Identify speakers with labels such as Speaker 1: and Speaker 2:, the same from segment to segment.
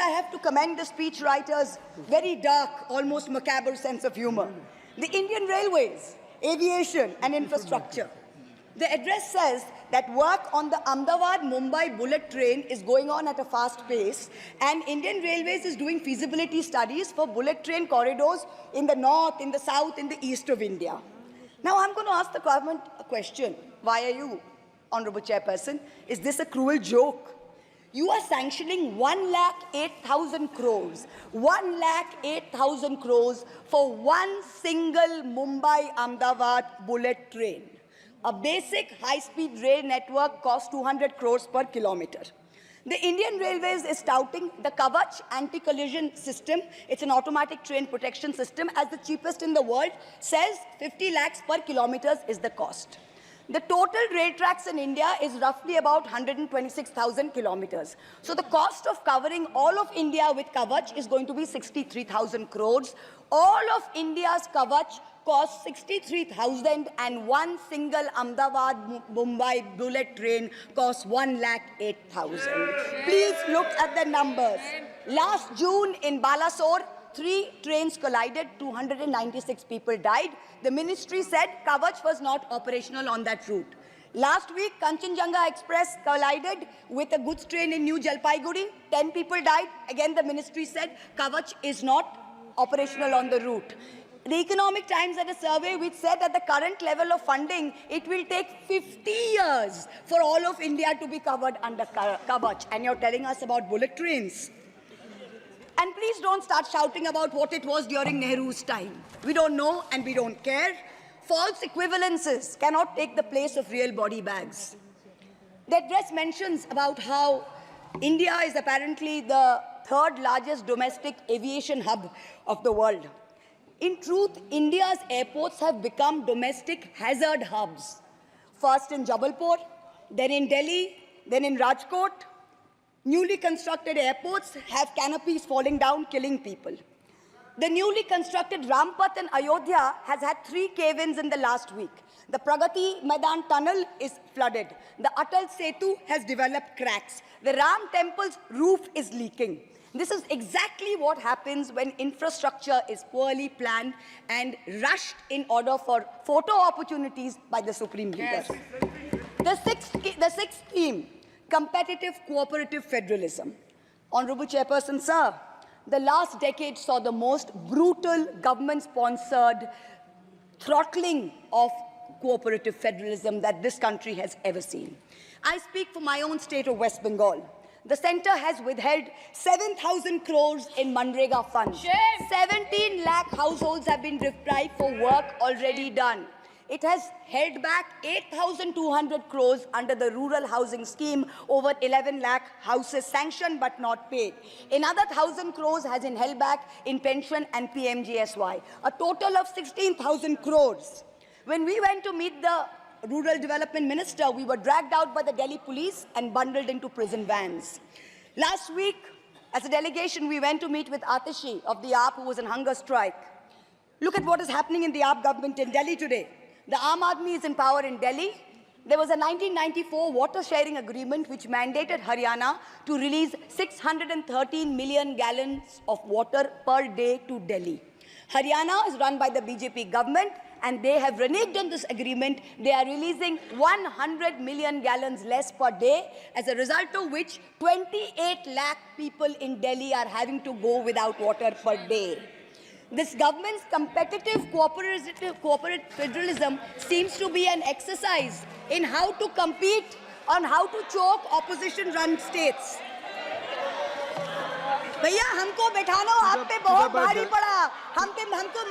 Speaker 1: have to commend the speechwriter's very dark, almost macabre sense of humor. The Indian Railways, aviation and infrastructure. The address says that work on the Ahmedabad-Mumbai bullet train is going on at a fast pace, and Indian Railways is doing feasibility studies for bullet train corridors in the north, in the south, in the east of India. Now I'm going to ask the government a question. Why are you, Honorable Chairperson? Is this a cruel joke? You are sanctioning 1,08,000 crores, 1,08,000 crores for one single Mumbai-Ahmedabad bullet train. A basic high-speed rail network costs 200 crores per kilometer. The Indian Railways is touting the Kavach anti-collision system. It's an automatic train protection system as the cheapest in the world, says 50 lakhs per kilometer is the cost. The total rail tracks in India is roughly about 126,000 kilometers. So the cost of covering all of India with Kavach is going to be 63,000 crores. All of India's Kavach costs 63,000, and one single Ahmedabad-Mumbai bullet train costs 1,08,000. Please look at the numbers. Last June in Balasore, 3 trains collided, 296 people died. The ministry said Kavach was not operational on that route. Last week, Kanchenjunga Express collided with a goods train in New Jalpaiguri. 10 people died. Again, the ministry said Kavach is not operational on the route. The Economic Times had a survey which said at the current level of funding, it will take 50 years for all of India to be covered under Kavach. And you're telling us about bullet trains. And please don't start shouting about what it was during Nehru's time. We don't know and we don't care. False equivalences cannot take the place of real body bags. The address mentions about how India is apparently the 3rd largest domestic aviation hub of the world. In truth, India's airports have become domestic hazard hubs. First in Jabalpur, then in Delhi, then in Rajkot. Newly constructed airports have canopies falling down, killing people. The newly constructed Rampath in Ayodhya has had 3 cave-ins in the last week. The Pragati Maidan tunnel is flooded. The Atal Setu has developed cracks. The Ram temple's roof is leaking. This is exactly what happens when infrastructure is poorly planned and rushed in order for photo opportunities by the supreme leaders. The sixth theme, competitive cooperative federalism. Honorable Chairperson, sir, the last decade saw the most brutal government-sponsored throttling of cooperative federalism that this country has ever seen. I speak for my own state of West Bengal. The centre has withheld 7,000 crores in Manrega funds. 17 lakh households have been deprived for work already done. It has held back 8,200 crores under the rural housing scheme, over 11 lakh houses sanctioned but not paid. Another 1,000 crores has been held back in pension and PMGSY. A total of 16,000 crores. When we went to meet the Rural Development Minister, we were dragged out by the Delhi police and bundled into prison vans. Last week, as a delegation, we went to meet with Atishi of the AAP, who was on hunger strike. Look at what is happening in the AAP government in Delhi today. The Aam Aadmi is in power in Delhi. There was a 1994 water sharing agreement which mandated Haryana to release 613 million gallons of water per day to Delhi. Haryana is run by the BJP government, and they have reneged on this agreement. They are releasing 100 million gallons less per day, as a result of which 28 lakh people in Delhi are having to go without water per day. This government's competitive cooperative federalism seems to be an exercise in how to compete on how to choke opposition-run states. भैया हमको बैठाना आप पे बहुत भारी पड़ा, हमको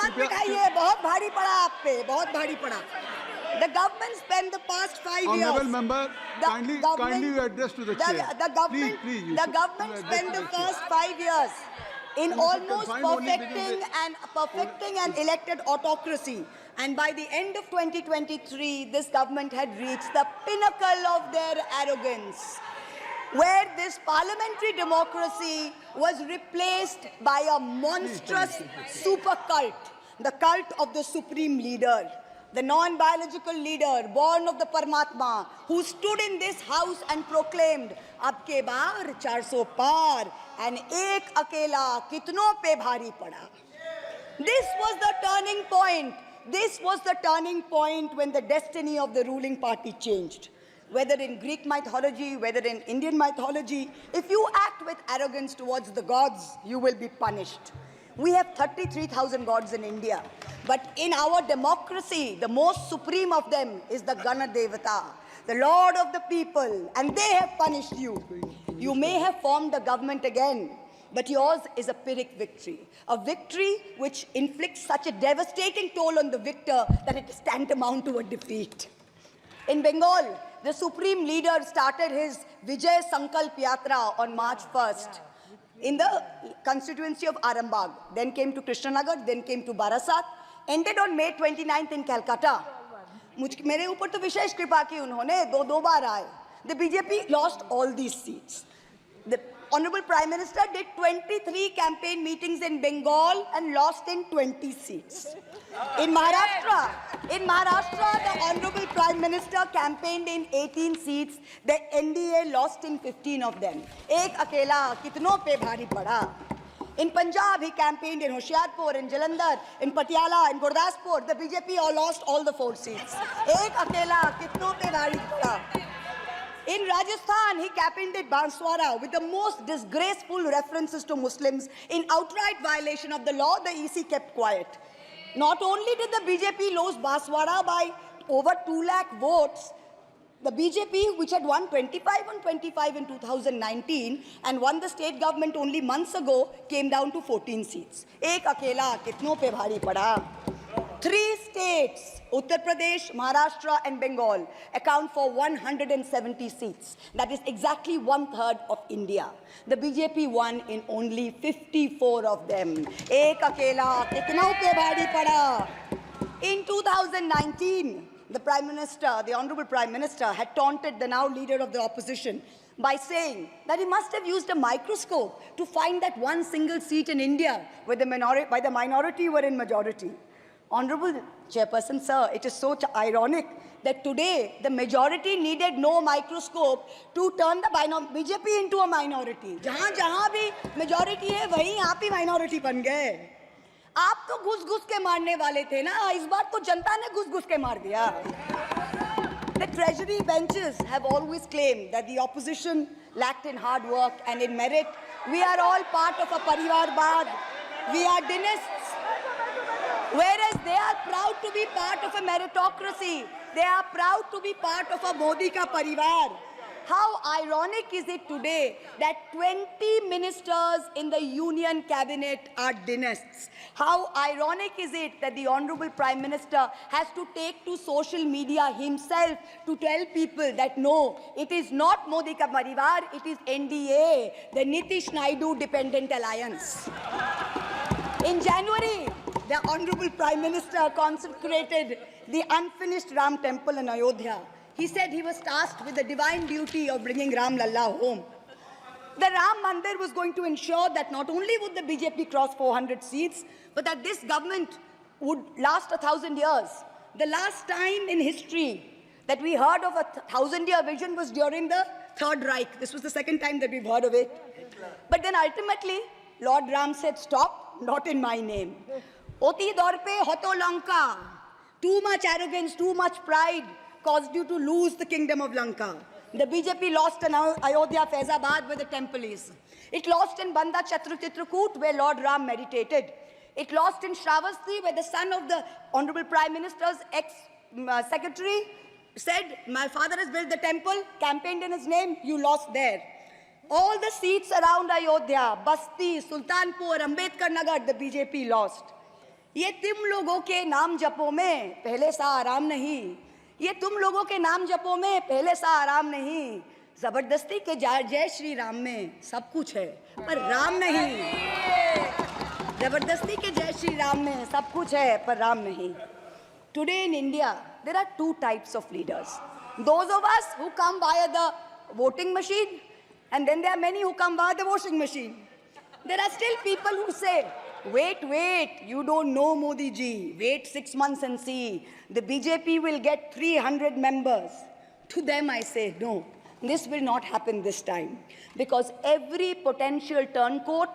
Speaker 1: मत बिठाइए, बहुत भारी पड़ा आप पे, बहुत भारी पड़ा. The government spent the past 5 years.
Speaker 2: Honourable member, kindly address to the chair.
Speaker 1: The government spent the first 5 years in almost perfecting an elected autocracy. And by the end of 2023, this government had reached the pinnacle of their arrogance, where this parliamentary democracy was replaced by a monstrous super cult, the cult of the supreme leader. the non-biological leader, born of the Paramatma, who stood in this house and proclaimed, "Ab ke baar 400 par, and ek akela kitno pe bhari pada." This was the turning point. This was the turning point when the destiny of the ruling party changed. Whether in Greek mythology, whether in Indian mythology, if you act with arrogance towards the gods, you will be punished. We have 33,000 gods in India. But in our democracy, the most supreme of them is the Gana Devata, the Lord of the people, and they have punished you. You may have formed a government again, but yours is a Pyrrhic victory, a victory which inflicts such a devastating toll on the victor that it is tantamount to a defeat. In Bengal, the supreme leader started his Vijay Sankalp Yatra on March 1st in the constituency of Arambagh, then came to Krishnanagar, then came to Barasat, ended on May 29th in Calcutta. मेरे ऊपर तो विशेष कृपा की उन्होंने दो बार आए. The BJP lost all these seats. The Honorable Prime Minister did 23 campaign meetings in Bengal and lost in 20 seats. In Maharashtra, the Honorable Prime Minister campaigned in 18 seats. The NDA lost in 15 of them. Ek akela kitno pe bhari pada. In Punjab, he campaigned in Hoshiarpur, in Jalandhar, in Patiala, in Gurdaspur. The BJP all lost all the 4 seats. Ek akela kitno pe bhari pada. In Rajasthan, he campaigned at Banswara with the most disgraceful references to Muslims. In outright violation of the law, the EC kept quiet. Not only did the BJP lose Banswara by over 2 lakh votes, the BJP, which had won 25 on 25 in 2019 and won the state government only months ago, came down to 14 seats. Ek akela kitno pe bhari pada. 3 states, Uttar Pradesh, Maharashtra and Bengal, account for 170 seats. That is exactly 1/3 of India. The BJP won in only 54 of them. Ek akela kitno pe bhari pada. In 2019, the Prime Minister, the Honorable Prime Minister, had taunted the now leader of the opposition by saying that he must have used a microscope to find that one single seat in India where the minority were in majority. Honorable Chairperson, sir, it is so ironic that today the majority needed no microscope to turn the BJP into a minority. जहाँ भी majority है, वहीं आप ही minority बन गए. आप तो घुस-घुस के मारने वाले थे ना, इस बार तो जनता ने घुस-घुस के मार दिया. The treasury benches have always claimed that the opposition lacked in hard work and in merit. We are all part of a Parivarvad. We are dynasts. Whereas they are proud to be part of a meritocracy. They are proud to be part of a Modi ka parivar. How ironic is it today that 20 ministers in the union cabinet are dynasts? How ironic is it that the Honorable Prime Minister has to take to social media himself to tell people that no, it is not Modi ka parivar, it is NDA, the Nitish Naidu Dependent Alliance. In January, the Honorable Prime Minister consecrated the unfinished Ram temple in Ayodhya. He said he was tasked with the divine duty of bringing Ram Lalla home. The Ram Mandir was going to ensure that not only would the BJP cross 400 seats, but that this government would last 1,000 years. The last time in history that we heard of a 1,000-year vision was during the Third Reich. This was the second time that we've heard of it. But then ultimately, Lord Ram said, stop, not in my name. Oti dorpe hoto Lanka. Too much arrogance, too much pride caused you to lose the kingdom of Lanka. The BJP lost in Ayodhya, Faizabad, where the temple is. It lost in Banda Chitrakoot, where Lord Ram meditated. It lost in Shravasti, where the son of the Honorable Prime Minister's ex-secretary said, my father has built the temple, campaigned in his name, you lost there. All the seats around Ayodhya, Basti, Sultanpur, Ambedkar Nagar, the BJP lost. ये तुम लोगों के नाम जपो में पहले सा आराम नहीं. ये तुम लोगों के नाम जपो में पहले सा आराम नहीं. जबरदस्ती के जय श्री राम में सब कुछ है, पर राम नहीं. जबरदस्ती के जय श्री राम में सब कुछ है, पर राम नहीं. Today in India, there are 2 types of leaders. Those of us who come via the voting machine, and then there are many who come via the washing machine. There are still people who say, Wait. You don't know Modi ji. Wait 6 months and see. The BJP will get 300 members. To them I say, no, this will not happen this time. Because every potential turncoat